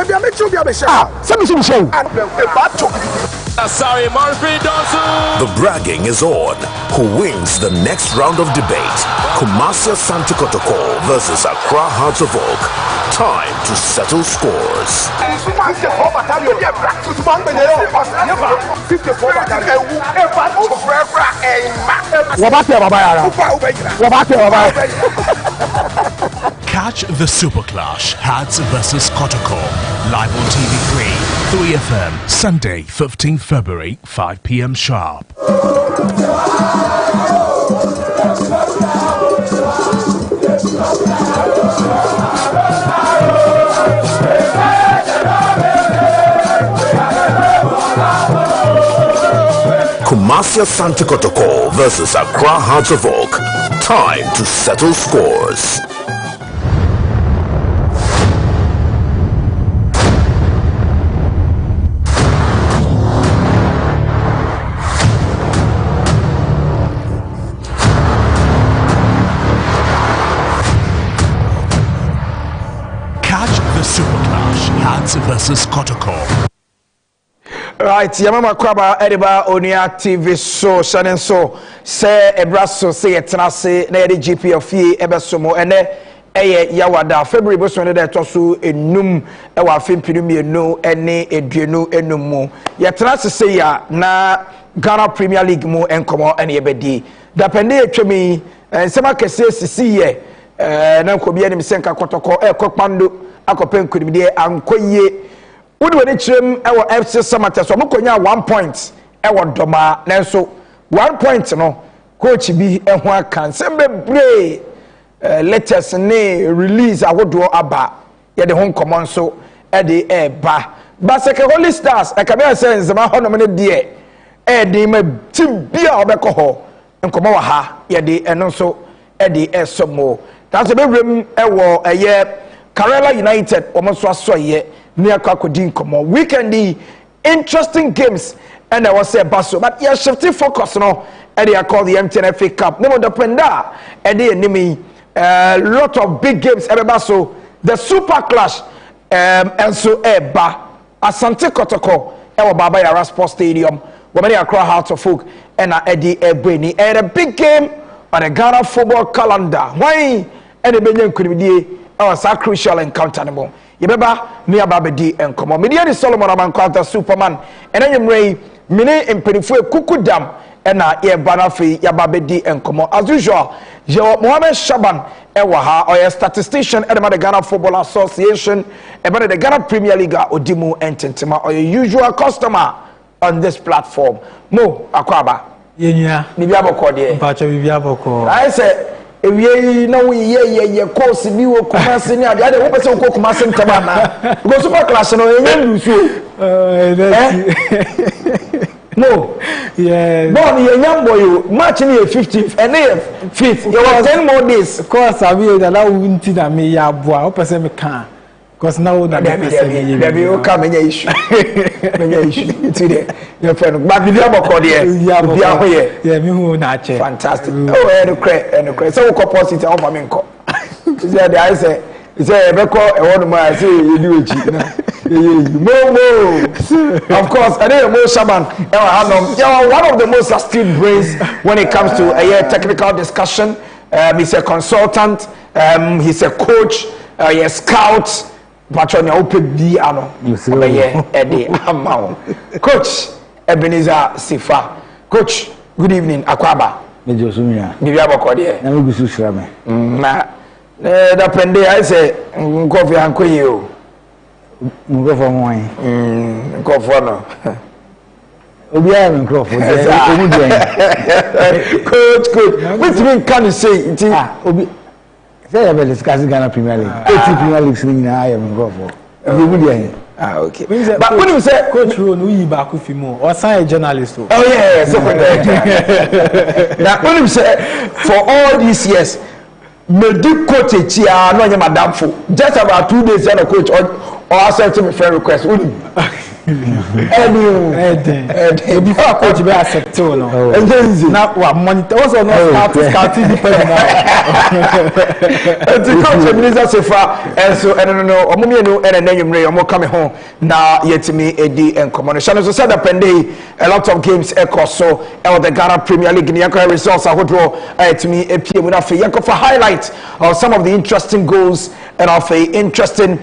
Baby, I make sure you have a show. Sorry, Murphy Donsu. The bragging is on. Who wins the next round of debate? Kumasi Asante Kotoko versus Accra Hearts of Oak. Time to settle scores. Catch the Super Clash, Hearts versus Kotoko, live on TV3, 3FM, Sunday, 15th February, 5 p.m. sharp. Kumasi Asante Kotoko versus Accra Hearts of Oak. Time to settle scores. Super Clash, Hearts versus Kotoko. Right, Yamama Kwaba, Ediba, Onia TV, so, Shannon, so, say, Ebraso, say, Tenase, Nedi GPL Fie, Ebesomo, and Yawada, February, Boston, that Tosu, a num, our film, Pinumi, no, any, a Duno, and no more. Yatrasa say, na Ghana Premier League, mo, and come on, any ebedi. Dapende to me, and some can say, see, Nankobi, and Senka Kotoko, Kokpando. Akopen kudimide ankoye wodi wani chirem ewo FC Samata so mokonya 1 point ewo doma nanso 1 point no coach bi eho aka sembe bre letters ne release awodo aba ye de ho nkomo so e de eba baseke Holy Stars e ka be sense ma hono ne de e de ma tim bia obekọ ho nkomo wa ha ye de eno so e de esomo that's be rem ewo eye Karela United almost was so ye near Kakodin Komo. Weekend interesting games and I was say Basso, but yeah, shifting focus no and they are called the MTNFA Cup. No the Penda and they enemy lot of big games ever Basso, the Super Clash and so Eba Asante Kotoko Ewa Baba Yara Sports Stadium, where many Accra Hearts of Folk and Eddie Ebweni and a big game on the Ghana football calendar. Why and the Benjamin could be a crucial encounter anymore. Yebeba near Babedi and Como. Media is Solomon Amanquanta Superman, and I am Ray Mine and Penifue Kukudam and Air Banafi Yababedi and Como. As usual, Mohamed Shaban Ewaha or a statistician at the Ghana Football Association about the Ghana Premier League Odimu and Tentima or your usual customer on this platform. Mo Akwaba. Yeah, I said. We know we course we will commence in the other person who commence in Tabana. Go Super Clash no no. Yeah. Born a young boy, match in the 15th and 5th. You have 10 more days. Of course, I will allow Winty that me ya boy, person me can. Because now that there will come any issue. Today, your friend, but the other cordial, yeah, me who not fantastic. Oh, and the credit, so composite of Maminko. I say, it's a record, and one of my say, you do it. Of course, I know Mo Shaban, one of the most astute brains when it comes to a technical discussion. He's a consultant, he's a coach, he's a scout. Patron open the ano. Eddie Amao. Coach Ebenezer Sifa. Coach, good evening, Akwaba. Major Sumia. Bibiaba Kodia. Na we gusu shrame. Na da pende I say nkofi ankoye o. Nkofo moan. Nkofo no. Obi am nkofo. Coach, what do you can say? Obi say about discussing Ghana Premier League. 80 Premier Leagues in I am nkofo. Okay. But when you say Coach Ron, we back with him or sign a journalist. Oh yeah, so now when you say for all these years, me do coach here, no madam for just about 2 days and a coach or accept me friend request. Before coach be accept no. Now what monitor also not scouting depending now. The coach minister so far and so I don't know omo mienu and enwumre omo come home na yetimi edi enkomo. Shano so said apende a lot of games so the Ghana Premier League in the results ahodro yetimi epie mu na fe yanko for highlight of some of the interesting goals and of interesting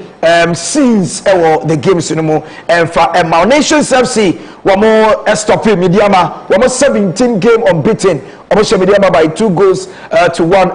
scenes the games no more and for Nations FC wamo estoppi Midiama wamo 17 game unbeaten Oboshe Midiama by 2 goals to 1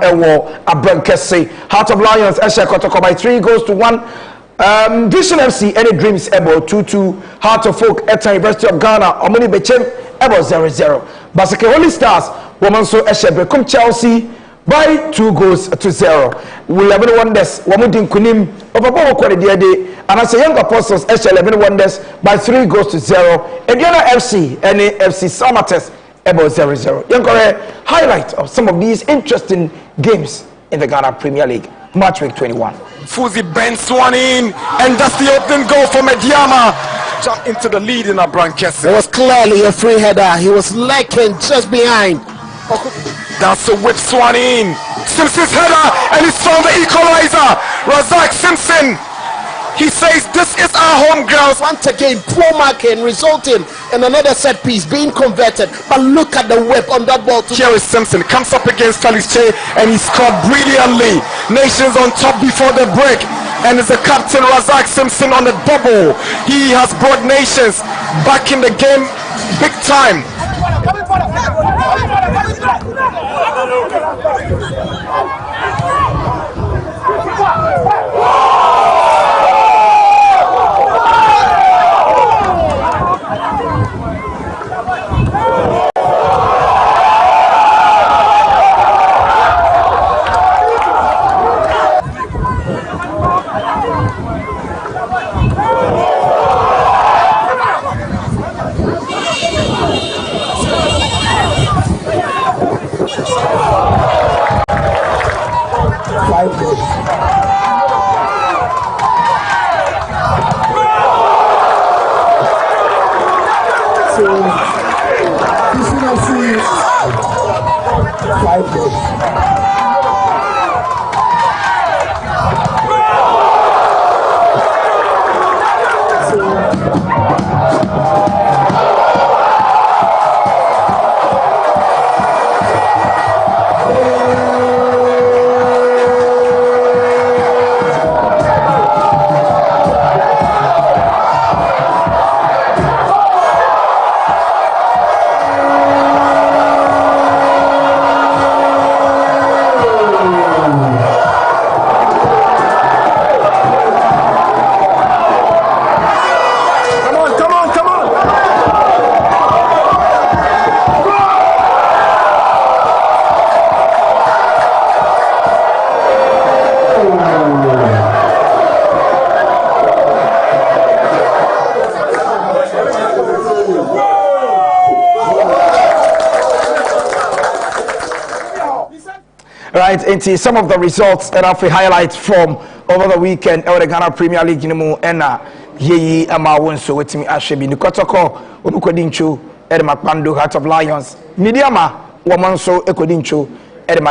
Abrankese. Heart of Lions Eshe Kotoko by 3 goals to 1. Vision FC any dreams ebo 2-2. Heart of Folk Eta University of Ghana Omoni Bechem ebo 0-0. Basake Holy Stars womanso Eshe Bekum Chelsea by 2 goals to 0. We 11 Wonders Wamudin Kunim Obabo Kwade Diade and as a Young Apostles Eshe 11 Wonders by 3 goals to 0. Ediana FC any FC Samates about 0-0. Yankore highlight of some of these interesting games in the Ghana Premier League, match week 21. Fuzi bends one in, and that's the opening goal for Mediama. Jump into the lead in Abrankese. It was clearly a free header. He was lacking just behind. That's a whip swan in. Simpson's header, and he's found the equalizer. Razak Simpson. He says this is our home ground. Once again, poor marking resulting in another set piece being converted. But look at the whip on that ball. Jerry Simpson comes up against Felix Che and he scored brilliantly. Nations on top before the break. And it's the captain Razak Simpson on the double. He has brought Nations back in the game big time. Right, into some of the results that I've highlight from over the weekend or the Ghana Premier League and ye ama wonso wetimi ahwebi nikotoko onukodincho Makpando Heart of Lions Midiama womanso ekodincho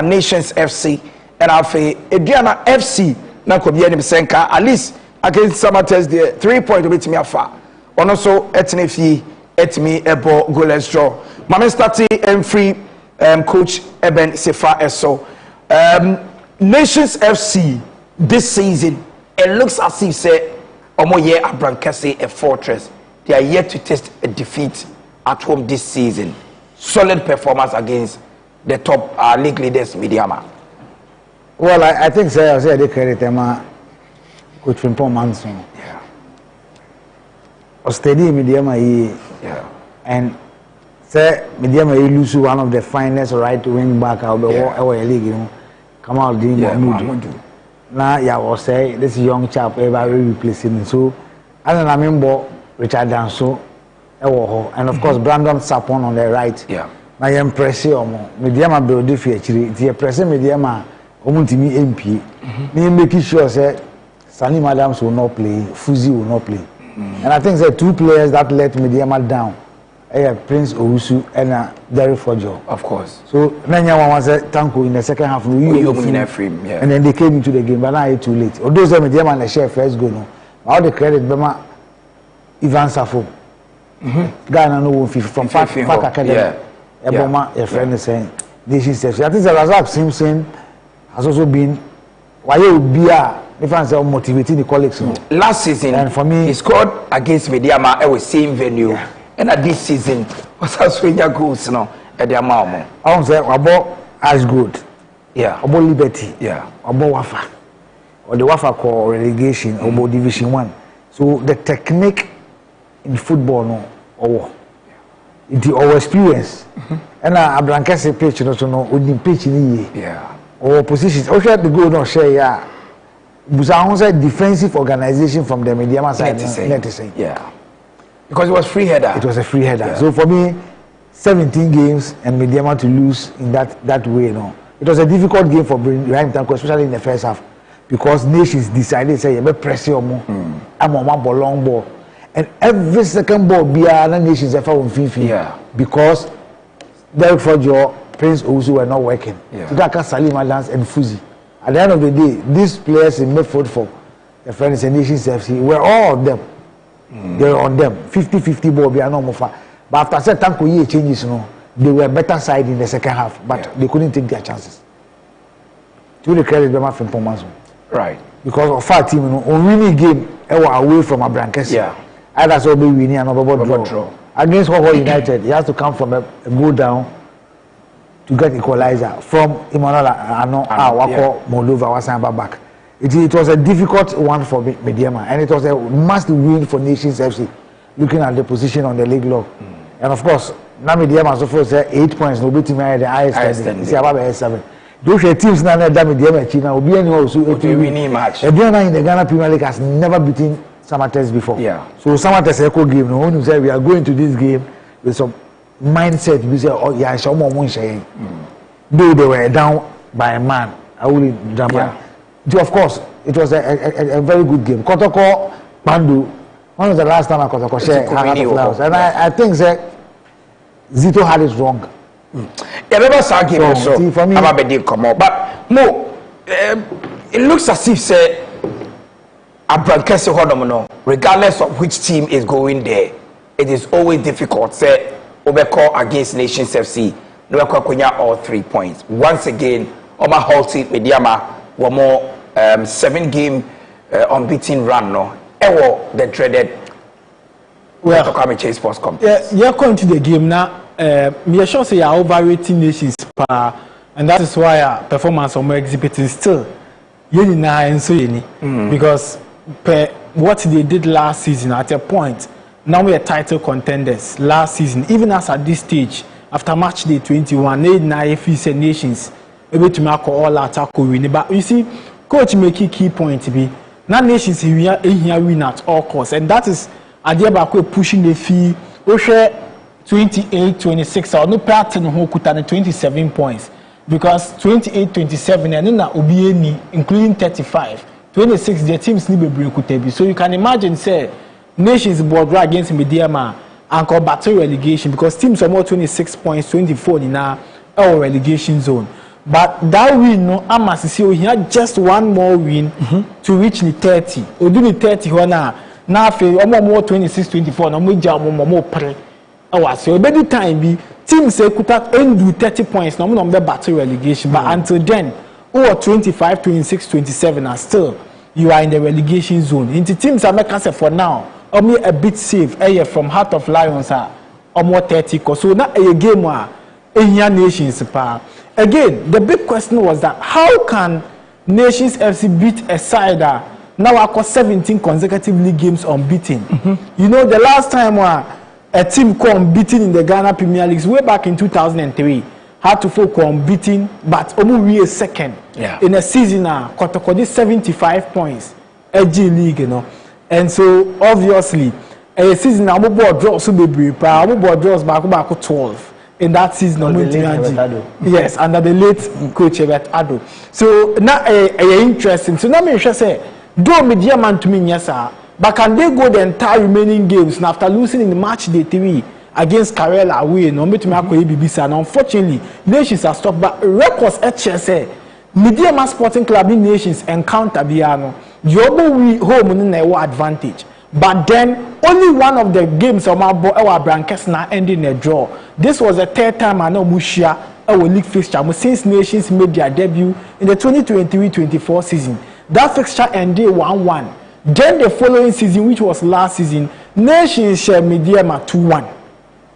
Nations FC and afi Ediana FC na kobia ni senka at least against Samates the 3 point wetimi afa ono so etene Fie etimi ebo goalless draw mama starting and free coach Eben Sefa Eso Nations FC this season it looks as if say Omo ye Abrankese a fortress. They are yet to test a defeat at home this season. Solid performance against the top league leaders Midiama. Well, I think so. I say they credit them coach Frimpong Manson. Yeah. Ostedi Midiama yeah. And say Midiama lose one of the finest right wing back out the league, you know. Come out doing Mahmoud. Now, yeah, was say this young chap ever replacing him. So, I don't remember Richard Danso, and of course Brandon Sapon on the right. Yeah. Now, I'm pressing on Midiama build the future. The pressing Midiama, Omuntimi MP. Me making sure say Sani Adams will not play, Fuzi will not play. And I think there are two players that let Mediama down. Prince Owusu and Derek Fojo. Of course. So Nanya was a Tanko in the second half. And then they came into the game, but now it's too late. Although the Mediama and the share first go no. All the credit Bema Ivan Safo. Ghana no from Park Academy. Eboma, a friend is saying this is. I think the Razak Simpson has also been why you be if I say motivating the colleagues. Last season, and for me, he scored against Mediama at the same venue. Yeah. And at this season, what's our swinger goals now at the amount? I want to say about as good. Yeah. About Liberty. Yeah. About Wafa. Or the Wafa call relegation about Division 1. So the technique in football no or our experience. And Ablankese pitch no within pitch in yeah. Our positions. Okay, the goal no share yeah. But I want to say defensive organization from the Mediama side. Yeah. Because it was free header. It was a free header. Yeah. So for me, 17 games and Mediama to lose in that way, no. It was a difficult game for Ibrahim Tanko, especially in the first half, because nations decided say, "You press your more, I'm on my long ball," and every second ball, be other nations ever on Fifi. Yeah. Because Derek Fojo, Prince Owusu were not working. Yeah. So that Salim Adams and Fuzi. At the end of the day, these players in midfield for the Friends and Nations FC were all of them. They were on them 50-50 ball be normal far. But after certain Tanko changes, they were better side in the second half, but they couldn't take their chances. To the credit them from Pomazo. Right. Because of our team, on winning game, away from Abrankesi. Yeah. Either so be winning and draw. Against Hoko United, he has to come from a go down to get equalizer from Emmanuel Wako Moldova was back. It was a difficult one for Mediama, and it was a must win for Nations FC, looking at the position on the league log. And of course, now Mediama so far say 8 points, no beat the highest standing. It's about 7. Those teams now that Mediama China will be anyone also a winning match. Mediama in the Ghana Premier League has never beaten Samatex before. Yeah. So Samatex echo game. No one say we are going to this game with some mindset. We say, oh yeah, show more money. Though they were down by a man, I will drama. Yeah. Of course, it was a very good game. Kotoko, Bandu, when was the last time I Kotoko shared flowers? And I think that Zito had it wrong. Yeah, never saw game also. For me, come up. But no, it looks as if say Abrankesi Hodomono, regardless of which team is going there, it is always difficult. Say Obeko against Nations FC, no all 3 points. Once again, Oma halted Mediama. One more 7-game unbeaten run no the dreaded Tokami Chase Sports Complex. Yeah, you're going to the game now. Me sure say you're overrating Nations and that is why performance on my exhibiting still because what they did last season at a point now we are title contenders last season even as at this stage after match day 21 they Nations able to make all attack win. But you see, coach make key point to be now Nations here win at all costs, and that is Adiabako pushing the fee. We share 28-26 or no pattern who could 27 points because 28-27 and then Obieni including 35, 26 their teams need to be. So you can imagine say Nations border against Mediama and call battle relegation because teams are more 26 points, 24 in our relegation zone. But that win, no, he had just one more win to reach the 30. Or do the 30 now for more 26, 24, no more pre. So by the time be teams say could do 30 points, no more battle relegation. But until then, 25, 26, 27 are still you are in the relegation zone. Into teams are making for now, only a bit safe. From Heart of Lions are more 30. So now a game where Nations again, the big question was that how can Nations FC beat a side that now I got 17 consecutive league games unbeaten? You know, the last time a team got unbeaten in the Ghana Premier League way back in 2003 had to focus unbeaten, but only a second in a season now. Kotoko 75 points, G League, you know, and so obviously a season now board draws so be brief, board draws back 12. In that season, yes, under the late coach Ado. So now interesting. So now me say, do Mediama to me yes, But can they go the entire remaining games and after losing in the match day 3 against Karela away? No, and unfortunately, Nations are stopped. But records at Chelsea, Mediama Sporting Club in Nations encounter Biano. Yobo we home in a advantage. But then only one of the games of our Brankers now ending a draw. This was the third time I know Mushia our league fixture since Nations made their debut in the 2023-24 season. That fixture ended 1-1. Then the following season, which was last season, Nations share Mediama 2-1.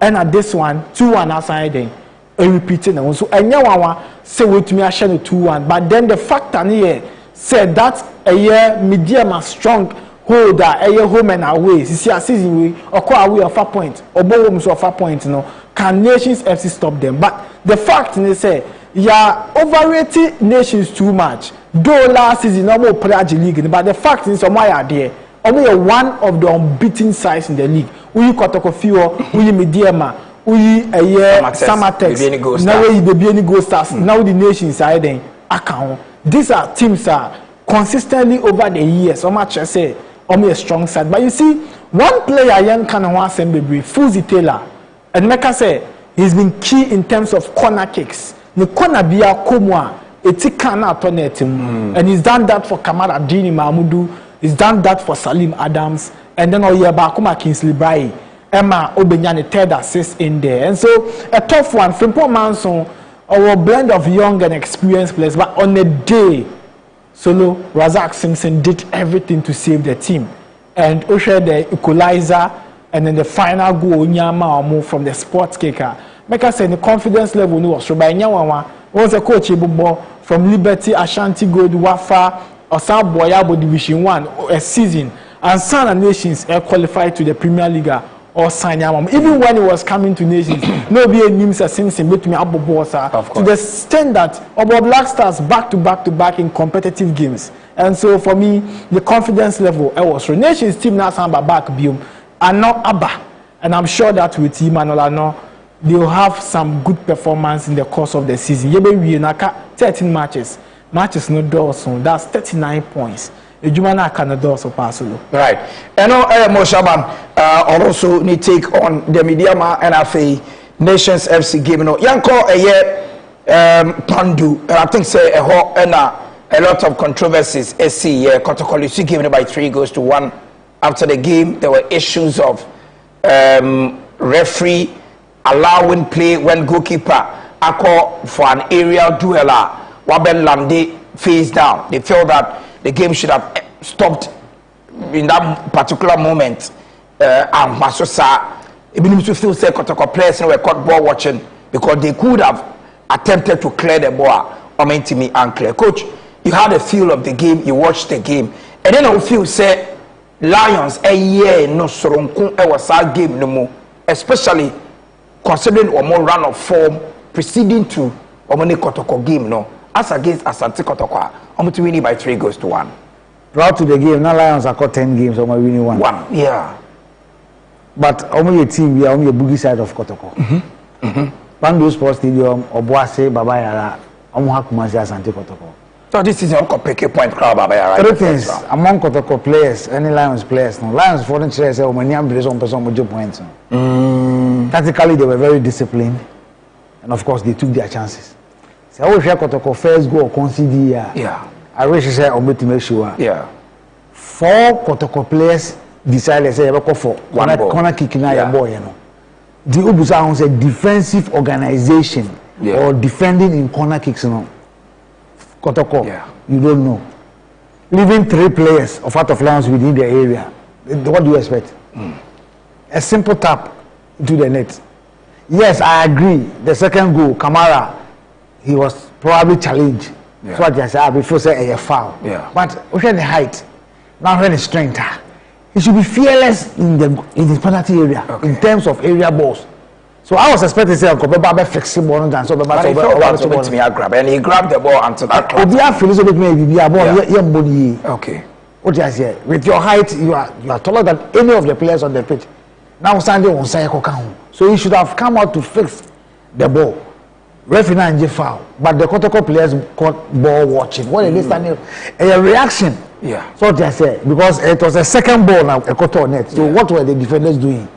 And at this one, 2-1 outside then. Repeating and so anyone say with me I share 2-1. But then the factor here said that a year Mediama strong holder a year home and away. See a season we or call away of 4 points or both of 4 points, you know. Can Nations FC stop them? But the fact they say yeah overrated Nations too much. Though last season no more play league, but the fact is why are there only one of the unbeaten sides in the league. We Kotoko Fie, we Mediama, we a year Samatex, now we the Go Stars, now the Nations side then account. These are teams are consistently over the years. So much I say only a strong side. But you see, one player young can want to be Fuzi Taylor. And Meka say he's been key in terms of corner kicks. The corner bia komwa etikana atonet and he's done that for Kamara Dini Mahmudu, he's done that for Salim Adams, and then Oyeba Kuma Kingsley Brai, Emma Obenyane third assist in there. And so a tough one. Frimpong Manson, our blend of young and experienced players, but on a day, Solo Razak Simpson did everything to save the team. And Osha the equalizer. And then the final goal, Nyama move from the sports kicker. Make us say the confidence level was so by Nyawa was a coach from Liberty, Ashanti Gold, Wafa, or South Boyabo Division 1 a season. And Sana Nations qualified to the Premier League or sign Yamam. Even when he was coming to Nations, nobody names a Simpson between Abu Bosa to the extent that about Black Stars back to back in competitive games. And so for me, the confidence level was so Nations team now samba back biome. And not Abba, and I'm sure that with Emmanuel they'll have some good performance in the course of the season. Yebe we 13 matches no dorsal. That's 39 points. Ejumana can dorsal pasolo. Right. And Moshaban also need take on the Mediama NFA Nations FC game. No, Yanko a year Pandu. I think say a lot of controversies. SC Kotokolisi given by 3-1. After the game, there were issues of referee allowing play when goalkeeper call for an aerial dueler. Waben Lande face down. They felt that the game should have stopped in that particular moment. And Masosa, even if you feel say Kotoko players were caught ball watching because they could have attempted to clear the ball or meant to me unclear. Coach, you had a feel of the game, you watched the game, and then I feel say. Lions a year no soronko e was our game no more, especially considering or more run of form preceding to Omoni Kotoko game no as against Asante Kotoko to winning by 3-1. Throughout to the game, now Lions are caught 10 games, Omo winning one. Yeah. But Omo a team we are on the boogie side of Kotoko. Pando Sports Stadium, Obuase, Babayara, Omo Hakumasi Asante Kotoko. So this is a pick a point crowd, right? Three things among Kotoko players, any Lions players. No Lions foreign players say Omaniam plays on person with points. Tactically, they were very disciplined, and of course, they took their chances. So I wish Kotoko first goal concede. Yeah. I wish I said to make sure. Yeah. 4 Kotoko players decided say go for one corner kicking your boy. You know, the Ubusa is a defensive organization or defending in corner kicks. You know. Kotoko, you don't know. Leaving 3 players of out of Lions within the area, what do you expect? A simple tap into the net. Yes, I agree. The second goal, Kamara, he was probably challenged. So I just said before say a foul. But when the height, now when the strength, he should be fearless in the penalty area in terms of area balls. So I was expecting to say Uncle Baba fixing ball and so Baba to grab and he grabbed the ball until that okay. What you say? With your height, you are taller than any of the players on the pitch. Now standing on Sayako. So he should have come out to fix the ball. Referee and foul. But the Kotoko players caught ball watching. What are they standing? A reaction Yeah. So what I say, because it was a second ball now, a quarter net. So what were the defenders doing?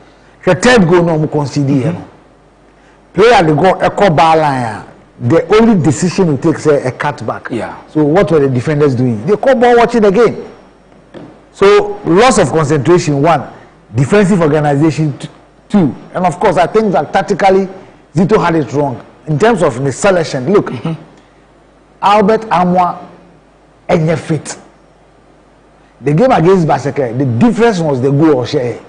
The third goal no concede. Player they go a ball line. The only decision to take is a cutback. Yeah. So what were the defenders doing? They call ball watching the game. So loss of concentration, one. Defensive organization, two. And of course, I think that tactically, Zito had it wrong. In terms of the selection, look, Albert Amwa and fit. The game against Baseke, the difference was the goal or share.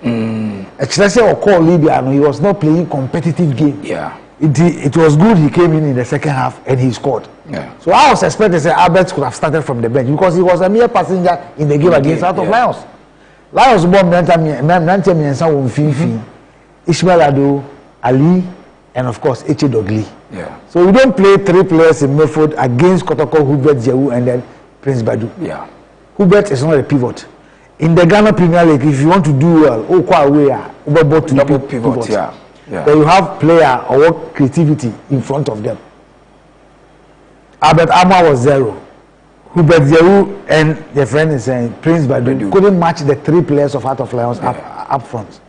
Especially or call Libya, he was not playing competitive game. Yeah. It was good he came in the second half and he scored. Yeah. So I was expecting that Albert could have started from the bench because he was a mere passenger in the game against Out of Lions. Lions born Ishmael Ado, Ali, and of course Eche Dogli. Yeah. So we don't play three players in midfield against Kotoko, Hubert, Jehu, and then Prince Badu. Yeah. Hubert is not a pivot. In the Ghana Premier League, if you want to do well, double pivot. Yeah. Yeah. Then you have player or work creativity in front of them. Albert Amma was 0. Hubert Jehu and the friend is saying Prince Badu couldn't match the three players of Heart of Lions up front.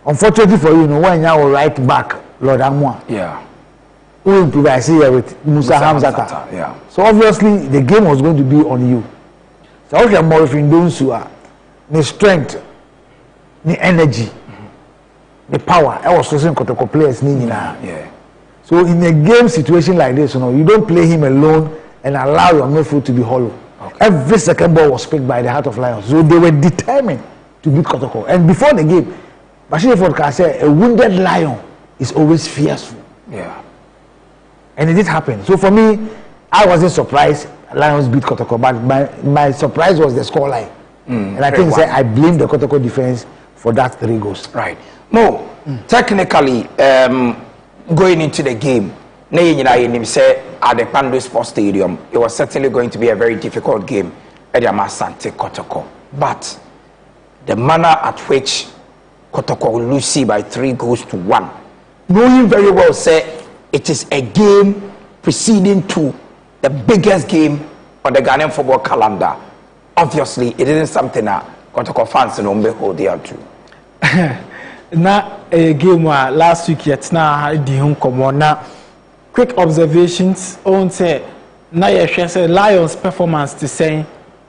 Unfortunately for you, when you are right back, Lord Amwa. Yeah. Who improvise here with Musa Hamzata. Yeah. So obviously the game was going to be on you. So okay, more if you don't the strength, the energy, the power. I was using Kotoko players. Yeah. So in a game situation like this, you don't play him alone and allow your midfield to be hollow. Okay. Every second ball was picked by the Heart of Lions. So they were determined to beat Kotoko. And before the game, Bashir Ford can say a wounded lion is always fearful. Yeah. And it did happen. So for me, I wasn't surprised Lions beat Kotoko, but my surprise was the scoreline. And I think I blame the Kotoko defense for that 3 goals. Right. Mo, technically, going into the game, at the Pando Sports Stadium, it was certainly going to be a very difficult game at the Asante Kotoko. But the manner at which Kotoko will lose by 3-1, knowing very well, say it is a game preceding to the biggest game on the Ghanaian football calendar. Obviously, it isn't something that Kotoko fans hold dear to. Na a game last week yet na di home come on na quick observations on say na say Lions performance to say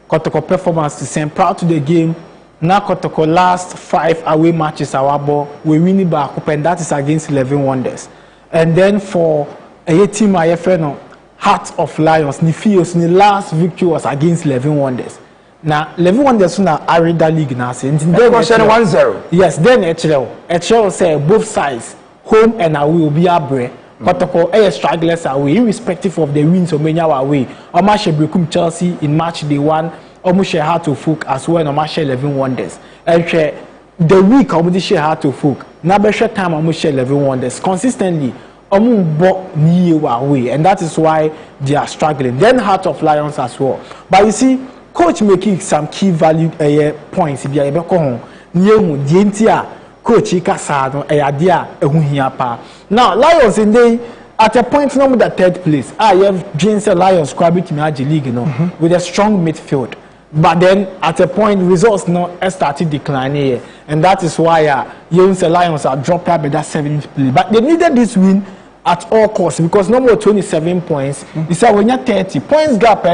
Kotoko performance to say prior to the game na Kotoko last 5 away matches our ball we winning back up and that is against 11 Wonders. And then for a team IFN Heart of Lions ni feels ni last victory was against 11 Wonders. Now 11 Wonders na Arida League na say 1-0. Yes, then HL say both sides home and away will be abre. Kotoko stragglers away irrespective of the wins or many away. Omashe Brekum Chelsea in match day 1. Omushe Heart of Folk as well Omashe 11 Wonders. And the week Omushe Heart of Folk. Na beshe time Omushe 11 Wonders consistently. Away, and that is why they are struggling. Then Heart of Lions as well. But you see, coach making some key value points. If you are coach now Lions in day at a point number the 3rd place. You have James Lions scribing to me league, with a strong midfield. But then at a point results started declining, and that is why James Lions are dropped out by that 7th place. But they needed this win at all costs because number 27 points. You say when you're 30 points gap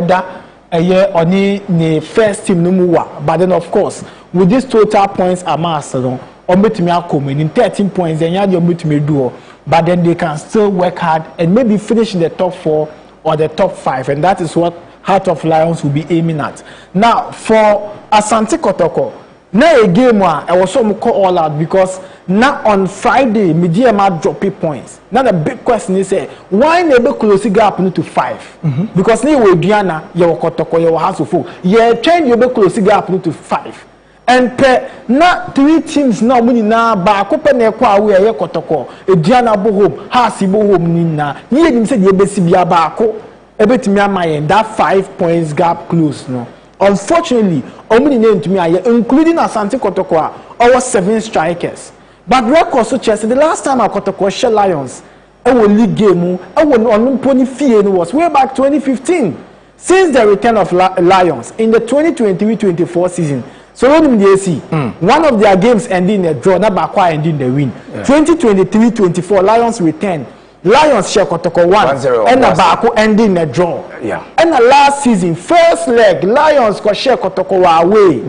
a year on the first team no more. But then of course with this total points amassed in 13 points then you do, but then they can still work hard and maybe finish in the top 4 or the top 5, and that is what Heart of Lions will be aiming at. Now for Asante Kotoko, now a game I was so all out because now on Friday media might drop points. Now the big question is why never close the gap to 5? Because now with Diana you Kotoko you House of Folk you train you be close the gap to 5. And na 3 teams now muni na ba ko pe na kwa we ye Kotoko Diana bo home House bo home ni na ye nim say ye be si bia ba ko ebetimi amaye that 5 points gap close no. Unfortunately, only name to me, including Asante Kotoko, our 7 strikers. But record so Chelsea, the last time I Kotoko shell Lions, our league game, our on Pony Fie was way back 2015. since the return of Lions in the 2023-24 season. So when they see one of their games ending in a draw, not back ending the win. 2023-24 Lions return. Lions share Kotoko 1 and the back ending in a draw. And the last season, first leg, Lions got share Kotoko away.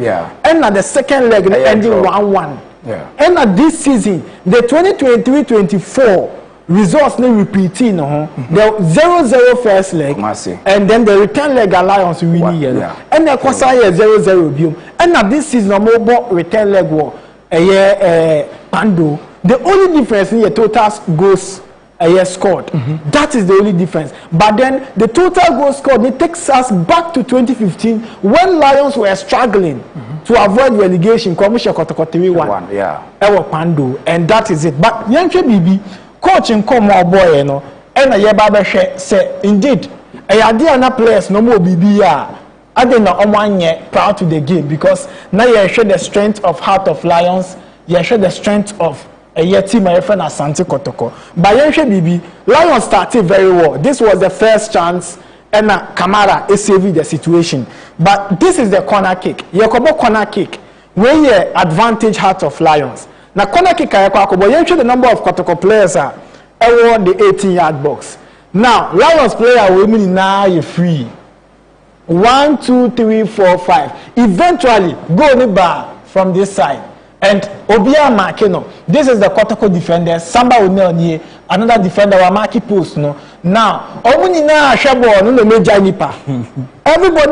And the second leg ending 1-1. And this season, the 2023-24 results no repeating. The 0-0 first leg, and then the return leg Lions winning. And the Kosa 0-0 and this season a mobile return leg war Pando. The only difference in the total goals scored. That is the only difference. But then the total goals scored, it takes us back to 2015 when Lions were struggling to avoid relegation. Commission Kotoko 3-1. Ewa Pando, and that is it. But Yanche Bibi, coaching come more boy, you know, and a yeba say indeed, a idea na players no more Bibi I didn't know one year proud to the game because now you show the strength of Heart of Lions, you show the strength of a year team my friend Asante Kotoko. But Yanche Bibi, Lions started very well. This was the first chance and Kamara is saving the situation. But this is the corner kick. Yakobo corner kick. Where you advantage Heart of Lions. Now corner kick but you show the number of Kotoko players are around the 18-yard box. Now Lions player women now you free. 1, 2, 3, 4, 5. Eventually go the bar from this side. And Obia Makeno, this is the Kotoko defender. Samba will another defender will mark post. No. Now, everybody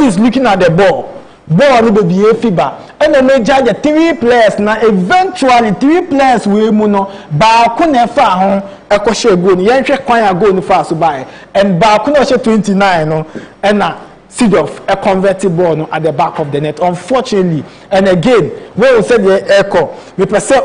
is looking at the ball. Ball will be a FIBA. And the major the 3 players. Now, eventually 3 players will muno. Bakune fa a koshe go. Yanche kwanya go ni fa so by. And Bakune 29 no. And seed of a converted ball at the back of the net, unfortunately. And again, when we said the echo, we perceive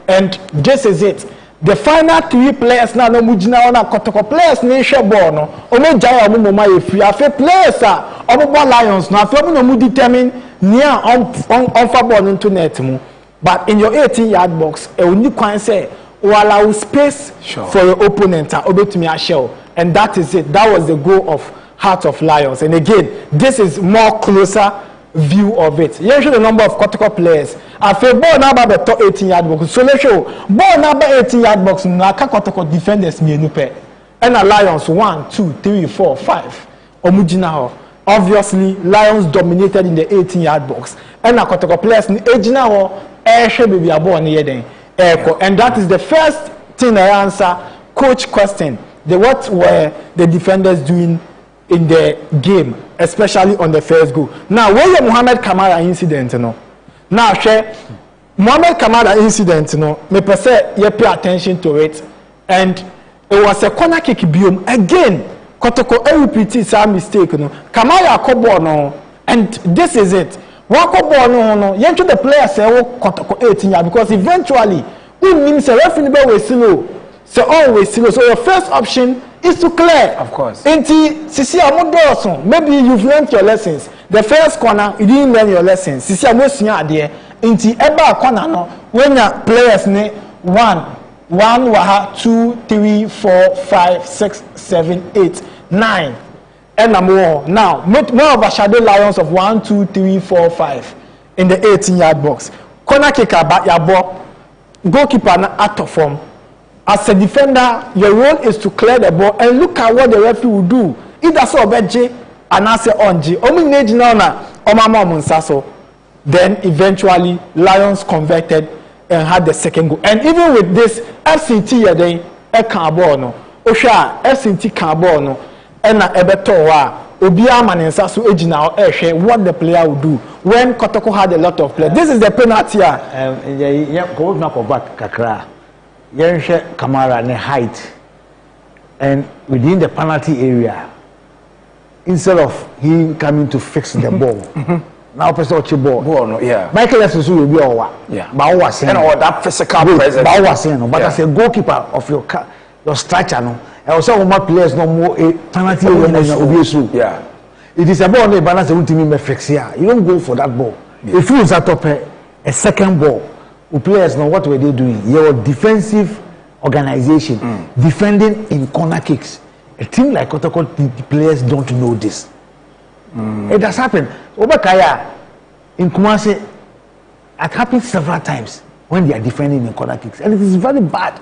and this is it. The final 3 players now no mujina on a Kotoko players nation ball no. Ome jaya omo ma free. Afe players are omo Lions now. Afe no mu determine near on ball into net mu. But in your 18-yard box, a unique can say will allow space for your opponent to me a shell. And that is it. That was the goal of Heart of Lions. And again, this is more closer view of it. You show the number of Kotoko players. After ball number the 18-yard box. So let's show ball number 18-yard box. Naka Kotoko defenders me nupe. And a Lions 1, 2, 3, 4, 5. Omujina. Obviously, Lions dominated in the 18-yard box. And a Kotoko players ni ejina ho baby a ball near them. And that is the first thing I answer. Coach question. What were the defenders doing in the game, especially on the first goal? Now, where the Mohamed Kamara incident, now, share Mohamed Kamara incident, me per se, you pay attention to it, and it was a corner kick biome again. Kotoko repeated some mistake, Kamara kobo and this is it. Wako no, you enter the player say Kotoko 18 because eventually, it means a referee will slow, so always slow. So your first option is to clear. Of course. Maybe you've learned your lessons. The first corner, you didn't learn your lessons. Sisi amosunya there. Inti eba corner no when your players ne 1 waha 2 3 4 5 6 7 8 9 and more. Now more of a shadow Lions of 1 2 3 4 5 in the 18-yard box. Corner kicker back your ball. Goalkeeper na out of form. As a defender, your role is to clear the ball and look at what the referee will do. Either so J and answer on G. Then eventually Lions converted and had the second goal. And even with this, FCT then a carbono. Osha FCT carbono and a ebeto Obia Manensasu Ejina what the player will do when Kotoko had a lot of players. This is the penalty. Go back Kakra. Yanshe Kamara ne height and within the penalty area instead of him coming to fix the ball now person watch ball Michael Esusu will be over but was saying that physical presence but was saying but as a goalkeeper of your structure no and also my players no more a penalty area it is a ball no balance ultimate fix here you don't go for that ball if you use that top a second ball. Players know what were they doing? Your defensive organization defending in corner kicks. A team like Kotoko, the players don't know this. It has happened. Obakaya in Kumasi, it happened several times when they are defending in corner kicks, and it is very bad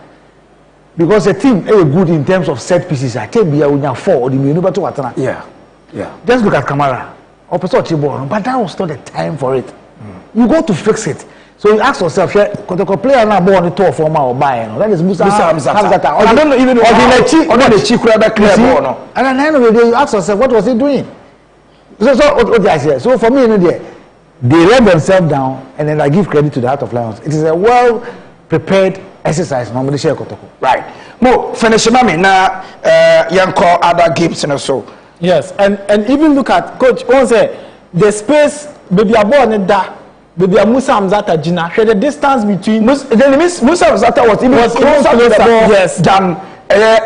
because a team is good in terms of set pieces. I tell you, we have 4 or the minimum to Watana. Yeah. Just look at Kamara, but that was not the time for it. You go to fix it. So you ask yourself, Kotoko player now born the tour for or buy. That is Musa Hamzata. I don't know even know the chief clear ball. And at the end of the day, you ask yourself, what was he doing? So what I say. So for me, they let themselves down, and then I give credit to the Heart of Lions. It is a well prepared exercise. Normally, share Kotoko. Right. Mo finish mami na yanko other games and so. Yes, and even look at coach. Say the space baby a ball in that. Baby Musa Hamzata Jina. The distance between Musa Hamzata was even closer to the ball than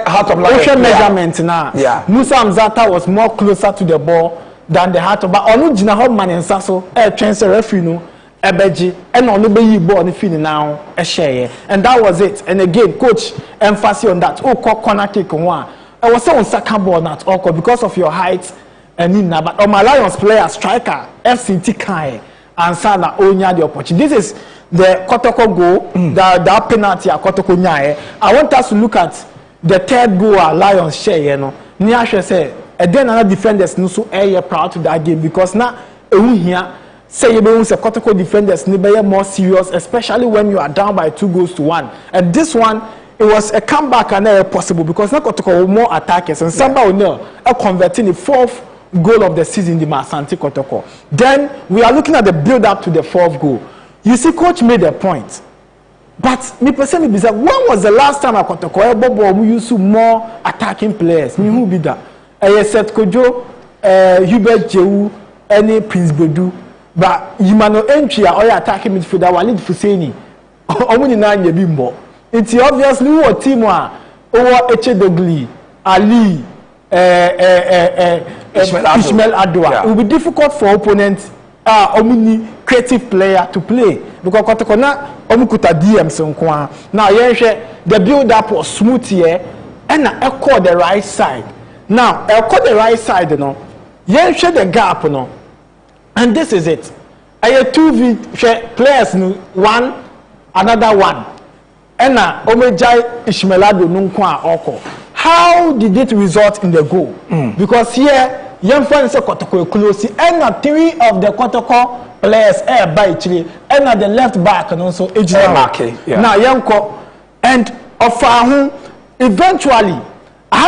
Heart of Lions. Measurement now. Yeah. Musa Hamzata was more closer to the ball than the Heart of. But onu Jina home man in Sasso. Chance referee no. Ebeji and onu be yi ball ni feel now. Share. And that was it. And again, coach emphasis on that. Oh, corner kick one. I was saying on second ball not okay because of your height and in but on my Lions player striker FCT Kai. And Sana Onya the opportunity. This is the Kotoko goal, the penalty at Kotoko Nyae. I want us to look at the third goal Lions share, you know. Niashe say, and then another defenders no so proud to that game because now here say you say Kotoko defenders be more serious, especially when you are down by 2-1. And this one, it was a comeback and possible because now Kotoko more attackers and somebody will converting the 4th goal of the season, the Asante Kotoko. Then we are looking at the build up to the 4th goal. You see, coach made a point. But me personally, when was the last time a Kotoko we used to more attacking players? Me who be that? Seth Kojo, Hubert Jehu, any Prince Bedu. But you man no entry or attacking midfielder Walid Fuseni. Omuni na nyebimbo. It's obviously what team wa over Echedogli, Ali, Ishmael Adwa. It will be difficult for opponents, creative player to play because Kotakona Omukuta DM Sonkwa. Now, the build up was smooth here and I caught the right side. Now, I caught the right side, you know. The gap, you know. And this is it. I had 2 players, one, another one. And now, Omejai Ishmael Adwa Nunkwa Oko. How did it result in the goal? Because here, young friends say Kotoko close, and 3 of the Kotoko players by Chile, and the left back and also now Yanko and of eventually, I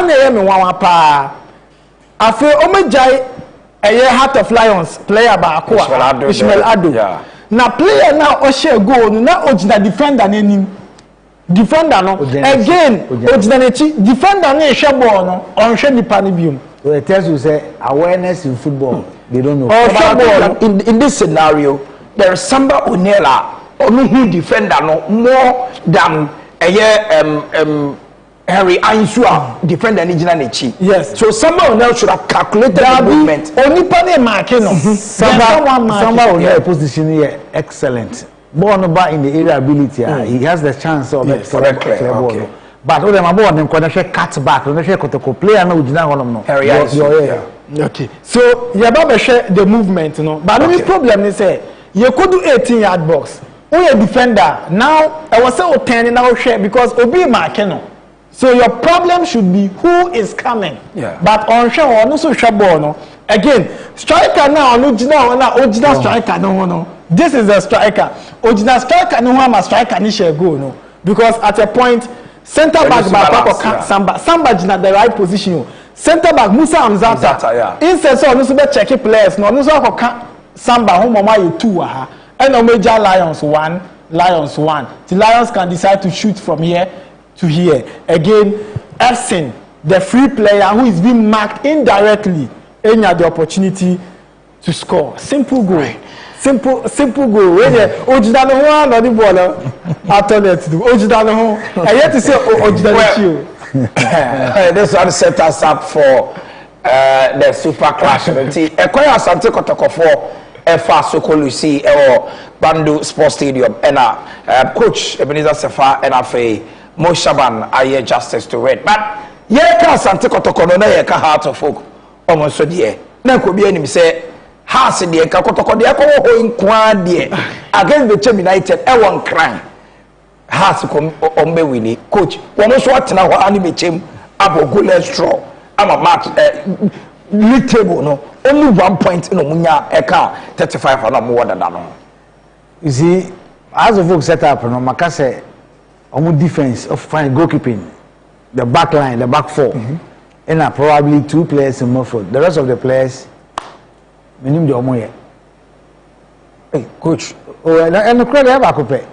feel Omejai a Heart of Lions player by Ishmael Adwa. Now player now Oshe goal, now Ojina defender name. Defender no again defender no share ball no on share the panibium. So it tells you say awareness in football they don't know. In this scenario there is Samba Onela onu who defender no more than Henry Ainsua defender ni jina nechi. Yes. So Samba Onela should have calculated the movement. Only pane mark no. Samba Onela position here excellent. Born about in the area ability, he has the chance of correct ball. But all them about them connection cut back, connection Kotoko player no ujina one no. Okay. So you about share the movement, you know. But the problem is say you could do 18-yard box. Who a defender now? I was say 10 now share because Obi Markeno. So your problem should be who is coming. Yeah. But on share or no so share ball no. Again, striker now no ujina striker no. This is a striker. Original striker no one must striker ni share go no because at a point center back Samba in the right position. Center back Musa Hamzata. Instead so no be check players no so Samba who mama you 2 and Omega Lions 1. The Lions can decide to shoot from here to here. Again, Efsin, the free player who is being marked indirectly, and had the opportunity to score. Simple goal. Right. Simple goal. When Ojida no one on the ball, I told it to do. Ojida no one. I yet to say Ojida no. This one set us up for the Super Clash. Ekoya Asante Kotoko for Efa Sokolusi or Bandu Sports Stadium. And coach Ebenezer Sefa and Afe Mo Shaban aye justice to it. But Yeka Asante Kotoko no Yeka Heart of Folk almost so dear. na ko bi anim say house de ka kotoko de ko ho nkwa de against the Chem United e won cry house ko ombe wini coach won so atena ho ani be Chem abogo let's draw ama match league table no only 1 point no munya e ka 35 na mo wada no. You see, as a folk set up, no, Makase, on defense of fine goalkeeping, the back line, the back four, and probably 2 players in midfield. The rest of the players, minimum the omoye. Hey, coach. Oh, and the credit have a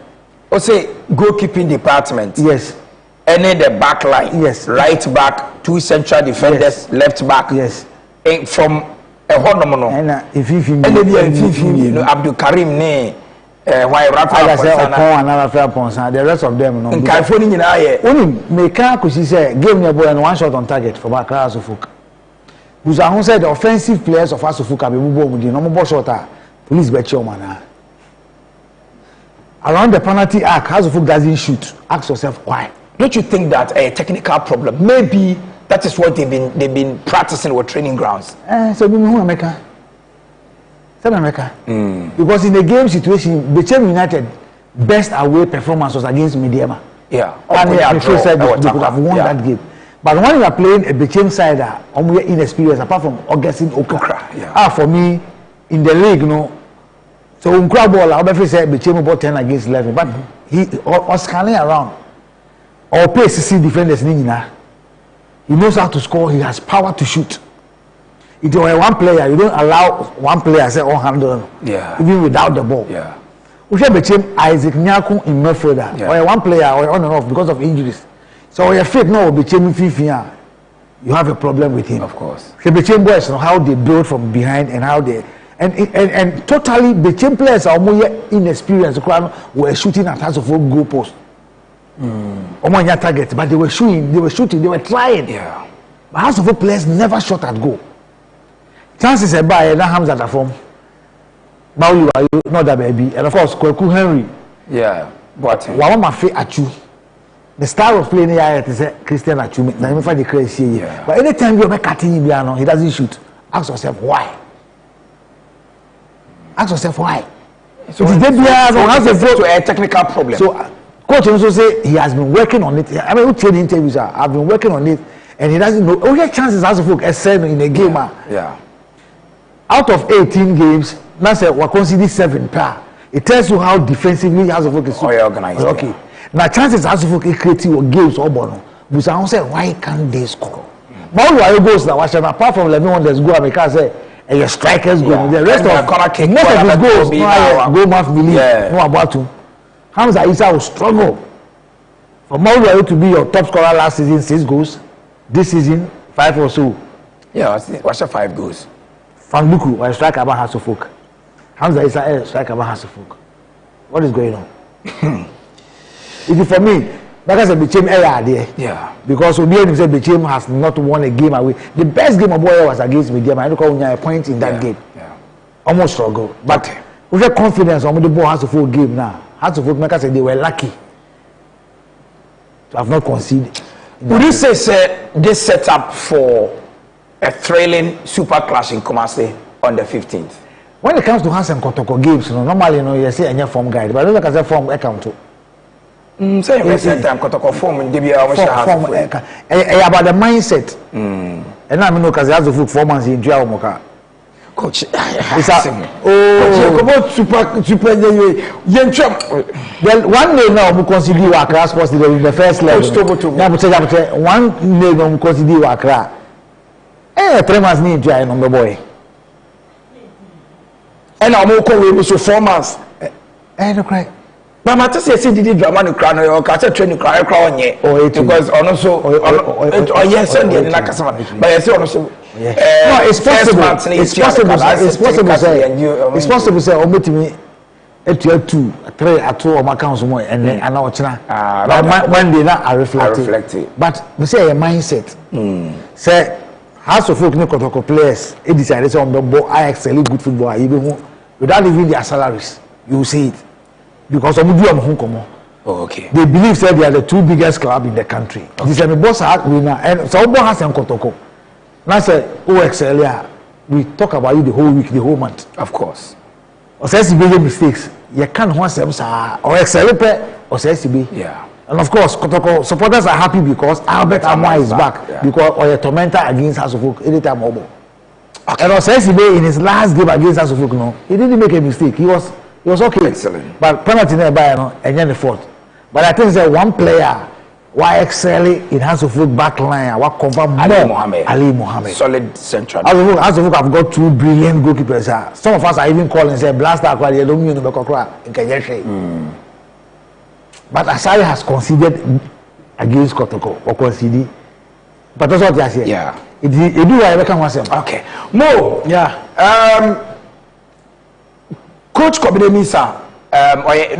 O say goalkeeping department. Yes. And then the back line. Yes. Right back, 2 central defenders, yes. left back. Yes. And from a honomono. And if Abdul Karim ne. Why Rafa Ponsa, the rest of them no. In California, only make say give me a boy and 1 shot on target for back Asufuk. Because I said the offensive players of Asufuk have been moved no more shorter. Police bet your man. Around the penalty arc, Asufuk doesn't shoot. Ask yourself why. Don't you think that a technical problem? Maybe that is what they've been practicing with training grounds. So we know America. Because in the game situation, the Chem United best away performance was against Mediama. Yeah. And they said they could have won that game. But when you are playing a Bechem side, we are inexperienced apart from Augustine Okra. For me, in the league, so Unkra ball, I would say Bechem about 10 against 11. But he was scanning around. Or play CC defenders, he knows how to score, he has power to shoot. If you are 1 player, you don't allow 1 player say on handle, even without the ball. Yeah. We have became Isaac Nyaku in midfielder. Or 1 player or on and off because of injuries. So your fit now became Fifia. You have a problem with him. Of course. The became boys know how they build from behind and how they and totally became players are more inexperienced. Were shooting at us of goal post. Target, but they were shooting, they were trying. Yeah. But House of players never shot at goal. Chances are by that Hamza at form. Mauli are not that baby, and of course Kweku Henry. Yeah, but Wama Fe Achu. The style of playing here is Christian Achu. Now you find the crazy. But anytime you're cutting him, he doesn't shoot. Ask yourself why. Ask yourself why. So it has to a technical problem. So coach also say he has been working on it. I mean, who training interviews are? I've been working on it, and he doesn't know. Oh, yeah, chances as a folk excel in a game. Yeah. Out of 18 games, that's we consider 7 per. It tells you how defensively House of Folk is organized. Okay. Yeah. Now chances House of Folk creative games or bono. But I say why can't they score? But why goes now? Apart from let me one that's go because say your strikers go. The rest of most of his goals go must believe no about to. Hamza Issa will struggle. For Mauro to be your top scorer last season 6 goals. This season 5 or so. Yeah, what's your 5 goals? Fanbuku or strike about House of Folk. Hamza Issa strike about House of Folk. What is going on? It is for me, because I became error there. Yeah. Because Obianim said Bechem has not won a game away. The best game of boy was against Mediama. I don't call a point in that game. Yeah. Almost struggle. But with the confidence on the ball House of Folk game now. House of Folk makers said they were lucky to have not conceded. Would you say this set up for a thrilling super clash in Kumasi on the 15th? When it comes to Hans and Kotoko games, normally you say any form guide, but I don't like as a form account too. Say time Kotoko form in DBA about the mindset. And I mean, because he has to put 4 months in jail. Coach, it's super. Well, 1 day now we consider Accra Sports in the first level. One day now we consider Accra. 3 months need jail on the boy. And I'm okay so 4 months. No cry. But my test say did drama no cry no your catch training cry on ye because also yes and the nakasama but yes also no it's possible it's possible say o metimi etu 3 at all my council mo and na ochina one day na I reflect but we say a mindset say House of Folk Kotoko players e decide say on the ball I excel good football without even their salaries you will see it. Because of okay. They believe that they are the 2 biggest clubs in the country. This is the boss winner and so has Kotoko. Now say OXL we talk about you the whole week, the whole month. Of course. Or says you make mistakes. You can't want them or excel or says you be. Yeah. And of course, Kotoko supporters are happy because Albert Amwa is back. Yeah. Because or a tormentor against House of Folk anytime mobile. Okay. And Osesibe in his last game against House of Folk, no, he didn't make a mistake. He was okay. Excellent. But penalty nearby, no, and then the fourth. But I think that one player why excelling in House of Folk back line, what confirm Ali Mohammed. Solid central. House of Folk have got two brilliant goalkeepers. Some of us are even calling say blaster aqua they don't mean to in Kenyashi. But Asari has conceded against Kotoko or conceded. But that's what they are saying. Yeah. It do whatever can was okay. Mo. Yeah. Coach Kobedemisa,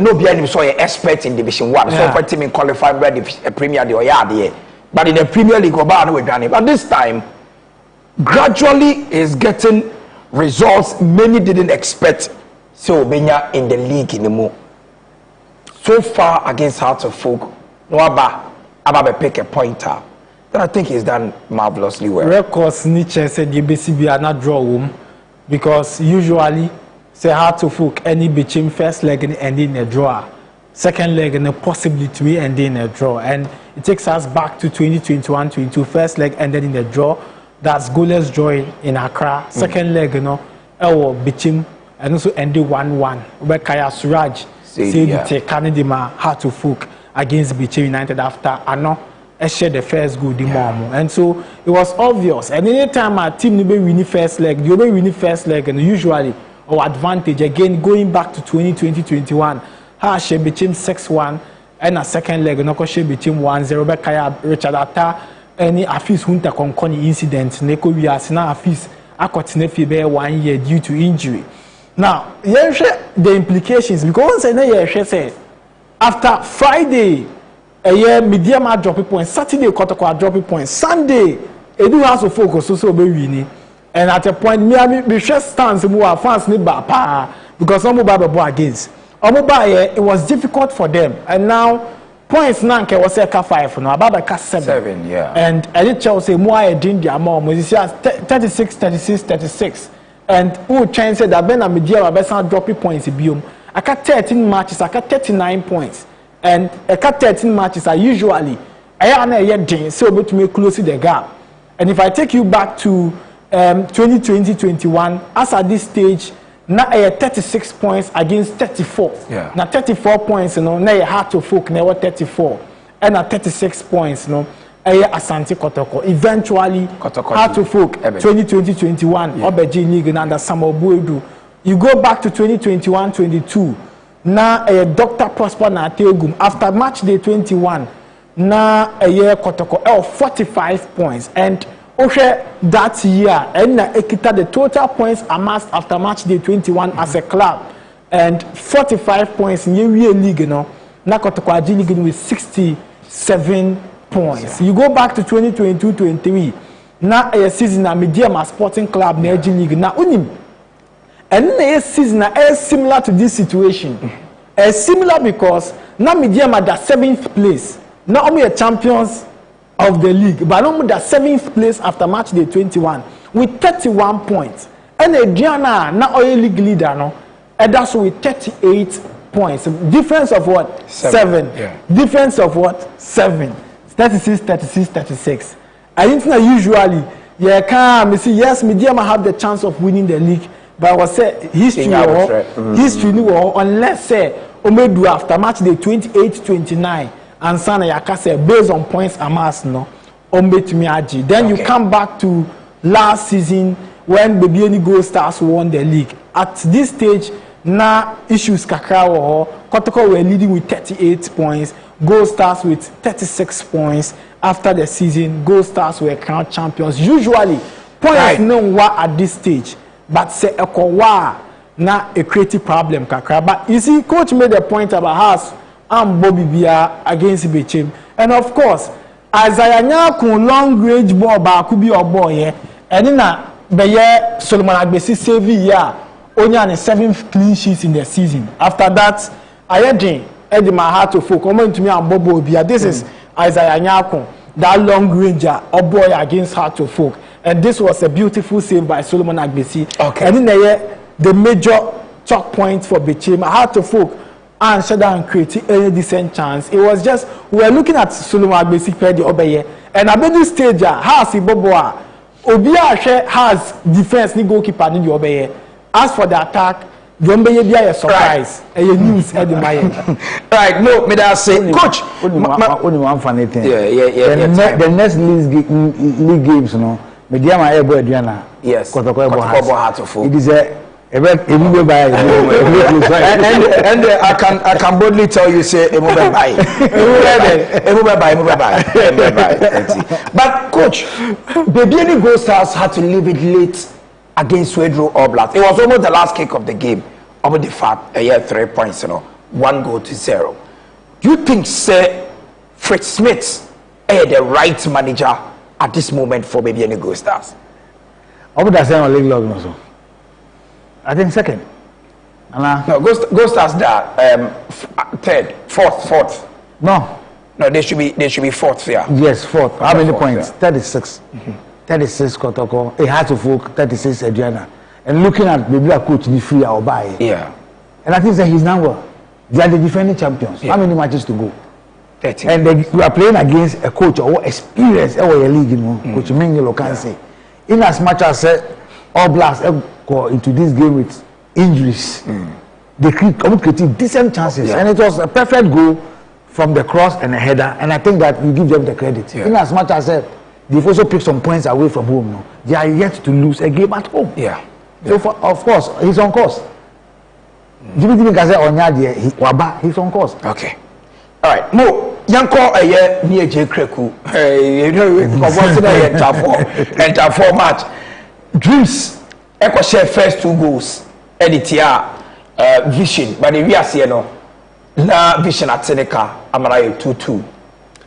no be any so expert in Division 1. So for team in qualified ready Premier League or yeah. But in the Premier League or no we done it. But this time gradually is getting results many didn't expect. So Benya in the league in the mo. So far against Hearts of Folk, no Abba pick a pointer. That I think he's done marvelously well. Records Nietzsche said the BCB are not draw home because usually say Hearts of Folk any between first leg and ending a draw, second leg and possibly to be ending a draw, and it takes us back to 2021-22 first leg ended in a draw. That's goalless draw in Accra. Second leg, you know, between and also ended 1-1. Where Kaya Suraj said take Canada Hearts of Folk against Bichi United after Ano shared the first goal the mom. And so it was obvious. And anytime our team will win first leg, you will win first leg, and usually our advantage again going back to 2020-21. Ha she became 6-1 and a second leg no she became 1-0. But Kaya Richard Atta any Afis Hunter Konkoni incident Neko we are now Afis Akotine Fibe 1 year due to injury. Now, the implications because I say after Friday, a year medium dropping point, Saturday Kotoko dropping point, Sunday, Edu House of Focus also be winning. And at a point, me just stands more fans need because some mobile against. It was difficult for them, and now points nanke was a 5 no about 7. Yeah. And I Chelsea more a dindia more 36, 36, 36. And who chance said that Ben Media best dropping points biome. I got 13 matches, I got 39 points. And I got 13 matches are usually I am a year so but me close the gap. And if I take you back to 2020-21, as at this stage, now I have 36 points against 34. Yeah. Now 34 points, you know, now you have to folk now 34. And at 36 points, you know, I Asante Kotoko. Eventually, Hearts of Folk 2020-21, Obeji League and under Samuel Buedu. You go back to 2021-22. Now a Dr. Prosper Nateogum after match day 21. Now a year Kotoko 45 points and that year and Ekita the total points amassed after match day 21 as a club and 45 points in year league, you know. Now Kotoko Aji League with 67 points. You go back to 2022-23. Now a season a Medium Sporting Club in Aji League. Now unim. And a season is similar to this situation. Similar because now Medium at the 7th place. Not only a champions of the league, but only the 7th place after match day 21 with 31 points. And Adriana now oil league leader no, and that's with 38 points. Difference of what? 7. Yeah. Difference of what? 7. 36, 36, 36. I think that usually yes, Medium have the chance of winning the league. But I was say history unless say Omedu after match day 28-29 and Sana Yakase based on points amassed no Ombetumi Aji. Then you come back to last season when Babiani Gold Stars won the league. At this stage, now issues kakra or Kotoko were leading with 38 points, Gold Stars with 36 points. After the season, Gold Stars were crowned champions. Usually, points no at this stage. But say a na a creative problem kakra. But you see, coach made a point about us and Bobby Bia against Bichim. And of course, as I am long range ball ba could be your boy here. And then Beye Solomon Agbesi save ya only on the 7th clean sheets in the season. After that, I had Eddie Hearts of Folk coming to me and Bobo Bia. This is Isaiah Nyakun, that long ranger or boy against Hearts of Folk. and this was a beautiful save by Solomon Agbesi. Okay. And then the major talk point for Bechem, how to folk and shut down create any decent chance. It was just we were looking at Solomon Agbesi per the Obeye, and at this stage, has Iboboa, Obia has defense, ni goalkeeper, ni the Obeye. As for the attack, the Obeye be a surprise. Right. A news at the Mayan. Right, no, me that say, coach. Only one funny thing. Yeah. The next league games, you know, media my able Adriana. Yes. Kotoko Heart of Folk. It is a and I can boldly tell you, say, but coach, Bebiani Gold Stars had to leave it late against Swedro All Blacks. It was almost the last kick of the game. Over the fact, 3 points, 1-0. Do you think, say, Fritz Smith is the right manager at this moment for Bebiani Gold Stars? I would have said on league log also. I think second. No, Gold Stars there, third, fourth. No, they should be fourth. Yeah. Yes, fourth. How many points? Yeah. 36. 36 Kotoko. A Heart of Folk. 36 Adriana. And looking at maybe a coach the free or buy. Yeah. And I think that he's now they are the defending champions. Yeah. How many matches to go? 30. And we are playing against a coach or experience our league, you know, Coach Mengelo can say. In as much as All Blacks go into this game with injuries, they created decent chances, and it was a perfect goal from the cross and a header. And I think that we give them the credit. In as much as they've also picked some points away from home. No, they are yet to lose a game at home. Yeah. So of course he's on course. Jimmy can say he's on course. Okay. All right. Mo. Yanko near J. Kreku. You know, enter four match. Dreams. Echo share first 2 goals. Editia Vision. But the real see no. Na Vision at Seneca. Amara 2-2.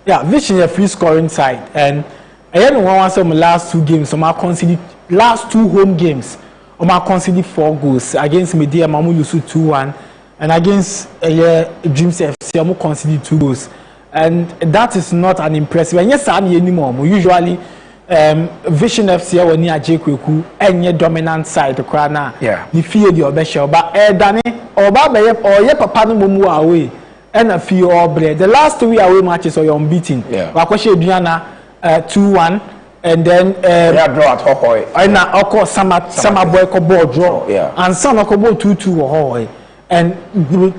Yeah, Vision a free scoring side. And I had one some last 2 games. So I conceded last 2 home games. I conceded 4 goals against Media Mamu Lusu 2-1. And against Dreams FC, I conceded 2 goals. And that is not an impressive. And yes, I'm anymore. Usually, Vision FC when near Jekweku and your dominant side to Krana. Yeah. The fear the Obesha, but Dani or Baba or your papa no more away. And a few or bread. The last 2 away matches are unbeaten. Yeah. Wakoshe Diana 2-1. And then draw at Hohoy. And now of course Sama boy ko ball draw. Yeah. And some ko ball 2-2 Hohoy. And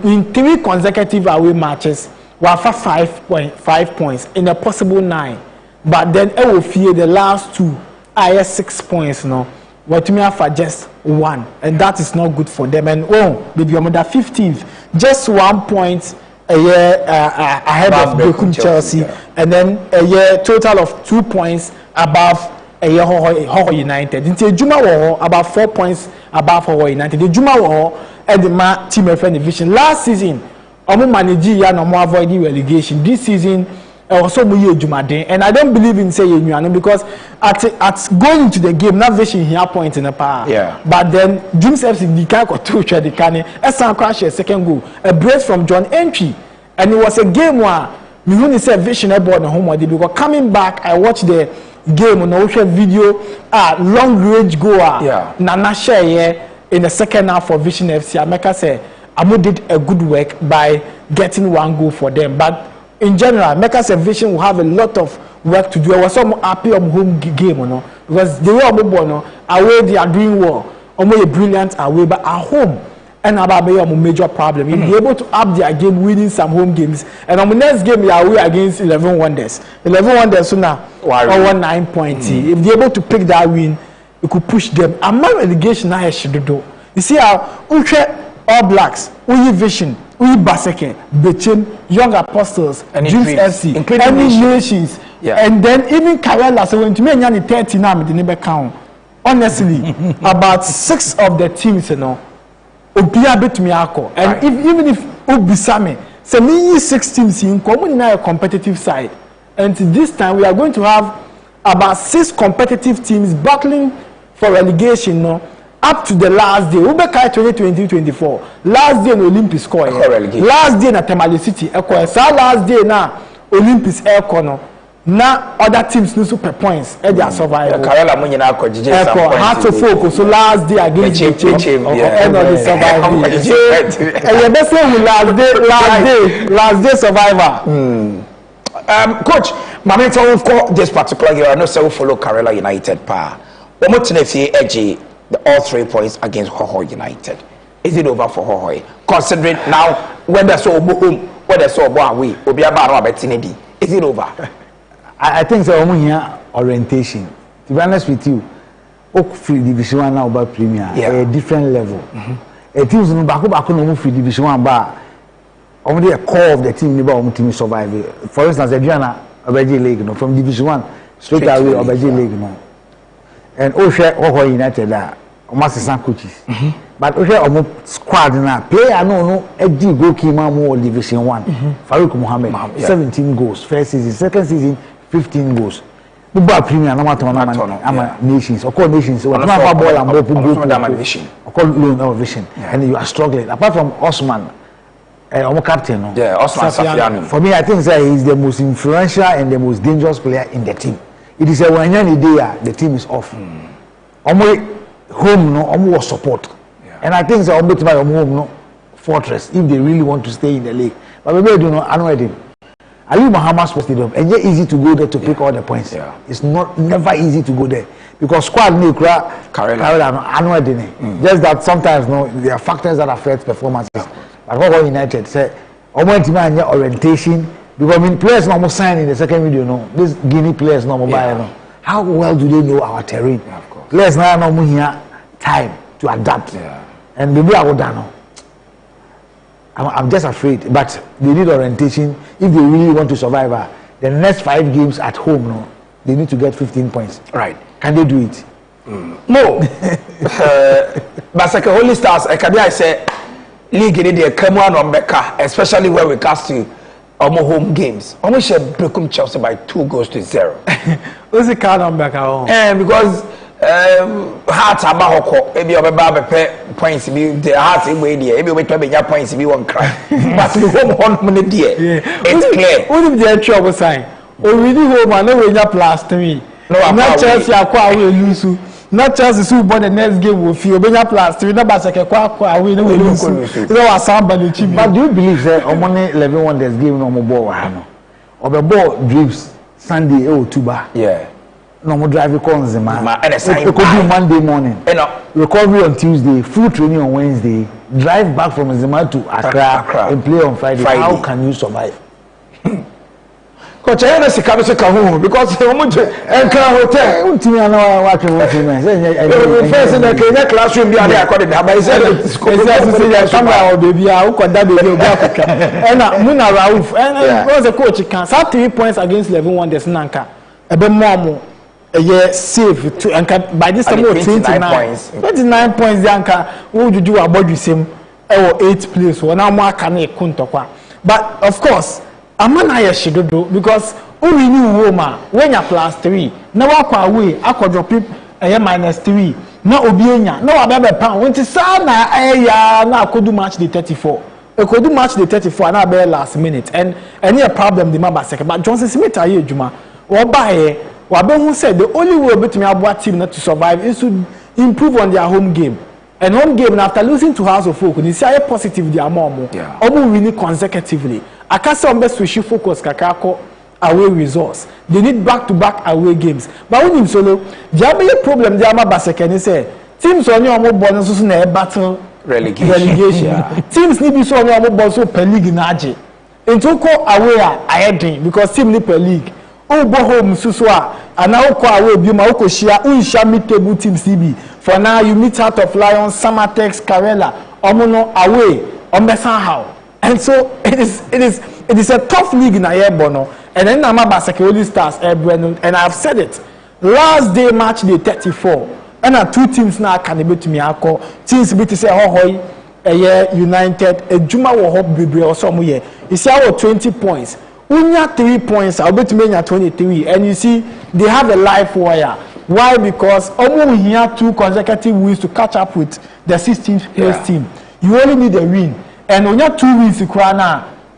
in 3 consecutive away matches. We have 5 points in a possible 9, but then I will fear the last 2. I have 6 points now. What me have for just 1, and that is not good for them. And maybe I'm the 15th, just 1 point a year ahead of Bekum Chelsea, and then a year total of 2 points above a year Ho United. Into Juma War about 4 points above Ho United. The Juma War and the team of division last season. Omo manage ya no mo avoid relegation this season also mo ye Jumaden, and I don't believe in say you because at going into the game na vision here point in the power. Yeah. But then Dreams FC the guy got two the can Esan crash a second goal, a brace from John Entry, and it was a game where me who say vision about the home because coming back I watched the game on the video long range goal Nana share in the second half for Vision FC. I make say Amo did a good work by getting 1 goal for them. But in general, Mecca's Vision will have a lot of work to do. I was so happy on home game, you know, because they were away, they are doing well. Almost brilliant away, but at home, and about a major problem. You'll be able to up their game, winning some home games. And on the next game, they are away against 11 Wonders. 11 Wonders, so now, 9 points. If they're able to pick that win, you could push them. And my relegation, I should do. You see how All Blacks, Uyi Vision, Uyi Baseke, Bechem, Young Apostles, Dreams FC, any nations, and then even Karela. So when to me, I'm 30 now, the neighbor count. Honestly, about 6 of the teams, you know, Obia bit me ako, and even if Ubisame, so me 6 teams in common a competitive side, and this time we are going to have about 6 competitive teams battling for relegation, no. Up to the last day, Ubeka 2020-24, last day in Olympics score. Last day in Tamale City, last day na Olympics air corner. Now other teams no super points and they are surviving. Karela mo nyina akogije some points. Hard to focus. So last day against the team and the surviving. And you best say last day survivor. Coach, my mentor we've got this particular year. I know say we follow Karela United pa. Omo tenefie edge all 3 points against Hoho United. Is it over for Hoho? Considering now whether so home, whether so away, obi aba no abetinedi. Is it over? I think so. Here orientation. To be honest with you, Oak Free Division 1 now about Premier, a different level. A teams no back no Free Division 1 bar. Only a core of the team never team survive. For instance, Adriana Obeji League, no, from Division 1 straight away Obeji League, no. And Osha Hoho United are almost some coaches. But Osha almost squad na player no Eddie goalkeeper more Division 1. Farouk Mohammed 17 goals first season, second season 15 goals. Buba Premier no matter ama nations. Of course nations. What about ball and group nation. Of course loan vision. And you are struggling. Apart from Osman, captain. No? Yeah, Osman Safiano. For me, I think that he's the most influential and the most dangerous player in the team. It is a when the team is off. Home no was support. And I think that home no fortress if they really want to stay in the league. But maybe do not know him. Are you Muhammad Sports Stadium? And it's easy to go there to pick all the points. Yeah. It's never easy to go there because squad no Karela just that sometimes there are factors that affect performances. Like Hoho United say, orientation because players no sign in the second video These Guinea players no mobile How well do they know our terrain? Yeah, of course. Players now no here time to adapt. Yeah. And maybe I would know. I'm just afraid, but they need orientation if they really want to survive. The next 5 games at home, they need to get 15 points. Right? Can they do it? No. But like Holy Stars, I say, league in the come on Becca, especially when we cast to home games. Almost break Chelsea by 2-0. What's the card on Becca? Because heart about maybe points be the heart away there. Maybe we points be one cry. But the home on it's clear. What if they trouble sign? We really home and no way plus 3. No, not Chelsea are lose. Not Chelsea who bought the next game will feel plus 3. Not Basaka we no lose. But do you believe that Omone 11 wonders game no more ball or the ball drips Sunday or Tuba? Yeah. No more driving calls, man. And it could be Monday morning. Recovery on Tuesday, full training on Wednesday, drive back from Zima to Accra and play on Friday. How can you survive? Coach, I see because hotel. First in the classroom, be there. Muna Rauf and was a coach. Can 3 points against 11 wonders Nanka. A bit more. Save to and by this time 29 points. 29 points, Yanka. What would you do about the same 8th place? Well, now more can a kuntokwa. But of course, a man I should do because only new Roma when you're plus 3. Now I away, I could drop it a minus 3. No Obienya, no Ababa pound. When it's sana, now could do match the 34. I could do match the 34 and I bear last minute. And any problem the member second. But Johnson Smith are Juma or by Wabon said the only way between our team not to survive is to improve on their home game. And home game after losing to House of Folk, they say positive their mom. Yeah. Almost winning consecutively. I can't say on best we should focus Kakako away results. They need back-to-back away games. But when you solo, there may be a problem. There may be a say teams on your mobile bonuses in a battle relegation. Teams need to be so on your mobile so per league in Aji. Into away I had because team need per league. Obo home suswa and now ko away bi ma ko shia unsha meet table team CB for now you meet out of Lions Samatex Karela omono away ombesan how and so it is a tough league in Ayebono and then Nama Basake Holy Stars and I've said it last day match day 34 and 2 teams now can be to me akọ teams be to say Hohoi United ejuma wo hope bebre osomo ye you see our 20 points. Unya 3 points, I'll bet me 23, and you see they have a life wire. Why? Because almost we have 2 consecutive wins to catch up with the 16th place team. You only need a win, and when you have 2 wins, you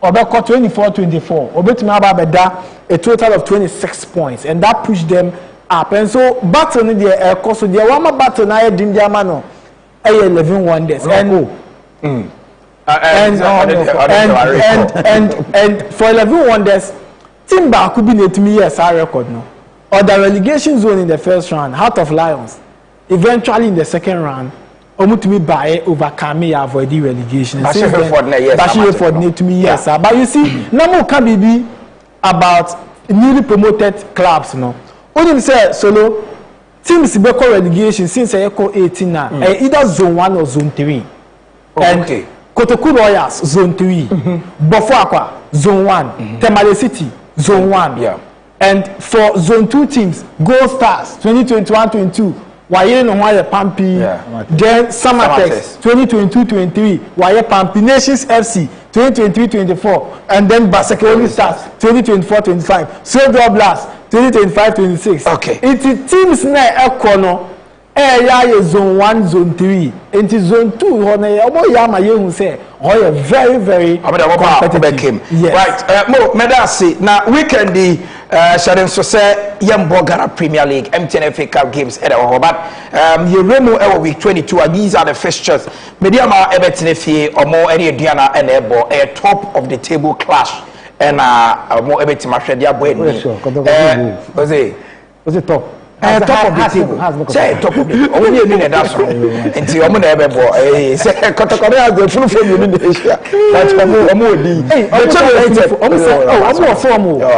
Obeko 24-24. Obetumi ababeda a total of 26 points, and that pushed them up. And so battle in the course of the one battle na e dim dia ma no. 11 wonders. And for 11 wonders, Timber could be net me yes, I record no. Or the relegation zone in the first round, Heart of Lions. Eventually in the second round, Omutumi by overcome me avoid the relegation. But you see, no can be about newly promoted clubs no. Only say solo teams be relegation since echo 18 now. Either zone 1 or zone 3. Okay. Kotoku Royals zone 3. Bofo Akwa zone 1. Temale City zone 1. Yeah. And for zone 2 teams, Gold Stars 2021-22. Waye no Waye Pampi, then Samatex 2022-23, Waye Pampi, Nations FC 2023-24, and then Basekoli Stars 2024-25, Silver Blast 2025-26. Okay. It's teams na ekono area zone 1, zone 3, into zone 2 hono obo yama yehu say oh very very competitive. Yes. Right. Mo medasi na weekend the Shaden so say Yambo Ghana Premier League MTN FA Cup games at our but Yeremo ewo week 22 and these are the fixtures. Mediama Everton Fie or more any Diana and Ebo a top of the table clash and more Everton Mashredia Bueno. Was it top? Top of the table. Say top of the only minute that's all. Until I'm never boy. Say Kotokore has the full form in the Asia.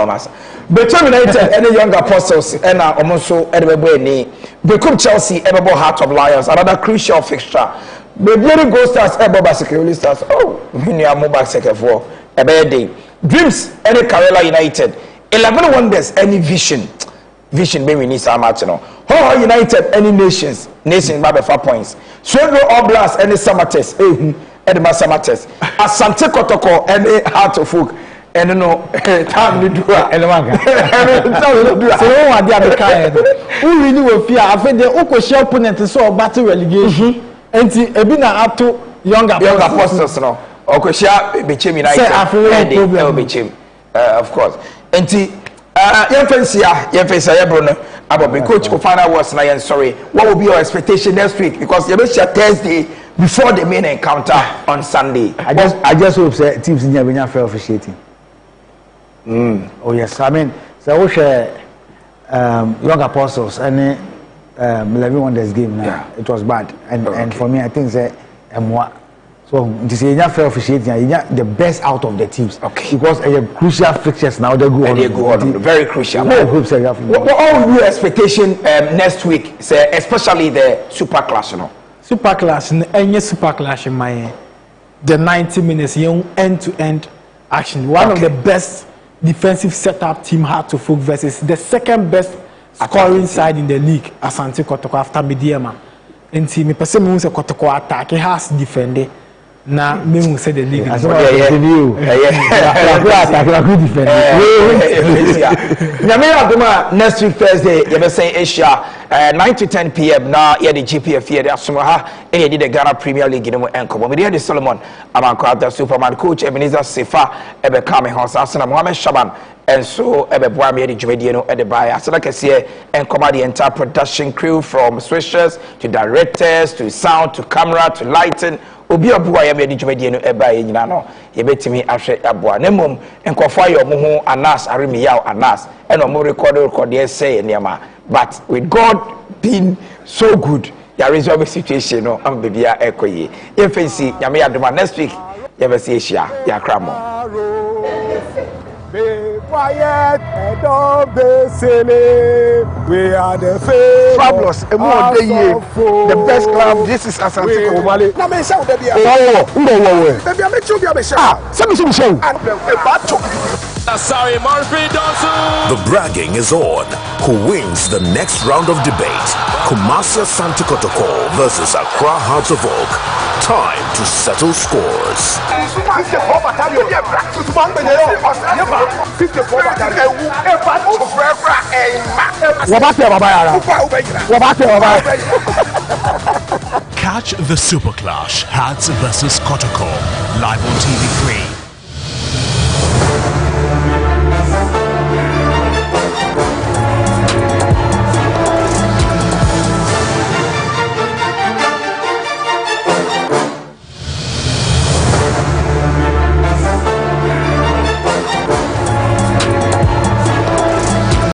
That's Better United any young apostles and almost any become Chelsea Ebebo Heart of Lions, another crucial fixture. The very Gold Stars Ebebo Security Stars. Oh, we are mobile second for a bad day. Dreams any Karela United. 11 wonders any vision. Vision baby needs our match no. How United any nations by 4 points. Swego Oblast any Samates. Edema Samates. Asante Kotoko any Heart of Folk. And no time to do and one. So what they are kind. Who really will fear? I think the Okosha opponent is so battle relegation. And Ebina up to young apostles no. Okosha became United. Of course. And your fancy Bruno about coach who final was na sorry. What will be your expectation next week? Because you bet Thursday before the main encounter on Sunday. I just hope that teams in Yabina fair officiating. Oh yes, I mean, so we share young apostles and 11 wonders game now. Yeah. It was bad, and for me, I think that so this is fair officiating. The best out of the teams, okay? Because crucial fixtures now they go on. Very crucial. What all your expectation next week? Say especially the super clash, Super clash, any super clash in my the 90 minutes, young end-to-end action. One of the best defensive setup team had to Folk versus the second best scoring side in the league, Asante Kotoko after Mediema. And see me person who say Kotoko attack, he has defended. Now me who say the league. Next week Thursday, you may say Asia 9 to 10 p.m. Now here the GPL Fie the Asumaha and the Ghana Premier League in the Enko. We the Solomon Amanko the Superman coach Ebenezer Sefa Ebe Kame House Asana Mohamed Shaban and so Ebe Boami the Jumediano at the buyer. So like I say and command the entire production crew from switchers to directors to sound to camera to lighting. Obi abuwa ya medi dwumadi no eba ye nyina no ye betimi ahwe aboa na mom enkofo ayo mo ho anas aremi yaw anas and omo record ye say niama but with God being so good ya resolve situation no am bibia ekoye ye fancy nyame adoma next week ye be see ehia ya kramo be quiet and don't be silly. We are the favorite. Fabulous. The best club. This is Asante Komale. Na me show baby. Baby, I make sure you show. Send me show. Sorry, the bragging is on. Who wins the next round of debate? Kumasi Asante Kotoko versus Accra Hearts of Oak. Time to settle scores. Catch the Super Clash, Hearts versus Kotoko, live on TV3.